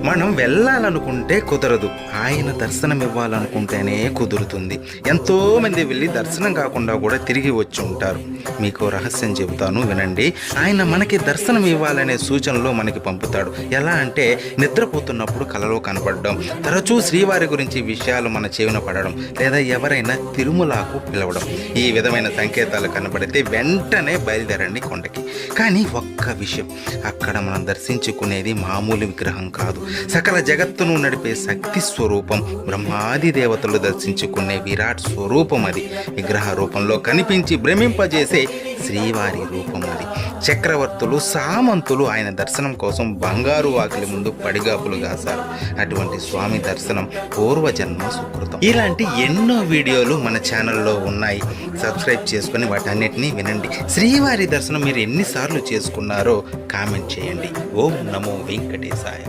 మనం వెళ్ళాలనుకుంటే కుదరదు, ఆయన దర్శనం ఇవ్వాలనుకుంటేనే కుదురుతుంది. ఎంతోమంది వెళ్ళి దర్శనం కాకుండా కూడా తిరిగి వచ్చి ఉంటారు. మీకు రహస్యం చెబుతాను, వినండి. ఆయన మనకి దర్శనం ఇవ్వాలనే సూచనలు మనకి పంపుతాడు. ఎలా అంటే నిద్రపోతున్నప్పుడు కలలో కనపడడం, తరచూ శ్రీవారి గురించి విషయాలు మన చెవిన పడడం, లేదా ఎవరైనా తిరుమలకు పిలవడం. ఈ విధమైన సంకేతాలు కనబడితే వెంటనే బయలుదేరండి కొండకి. కానీ ఒక్క విషయం, అక్కడ మనం దర్శించుకునేది మామూలు విగ్రహం కాదు, సకల జగత్తును నడిపే శక్తి స్వరూపం, బ్రహ్మాది దేవతలు దర్శించుకునే విరాట్ స్వరూపం అది. విగ్రహ రూపంలో కనిపించి భ్రమింపజేసే శ్రీవారి రూపం అది. చక్రవర్తులు, సామంతులు ఆయన దర్శనం కోసం బంగారు వాకిలి ముందు పడిగాపులు కాశారు. అటువంటి స్వామి దర్శనం పూర్వజన్మ సుకృతం. ఇలాంటి ఎన్నో వీడియోలు మన ఛానల్లో ఉన్నాయి. సబ్స్క్రైబ్ చేసుకుని వాటన్నిటినీ వినండి. శ్రీవారి దర్శనం మీరు ఎన్నిసార్లు చేసుకున్నారో కామెంట్ చేయండి. ఓం నమో వెంకటేశాయ.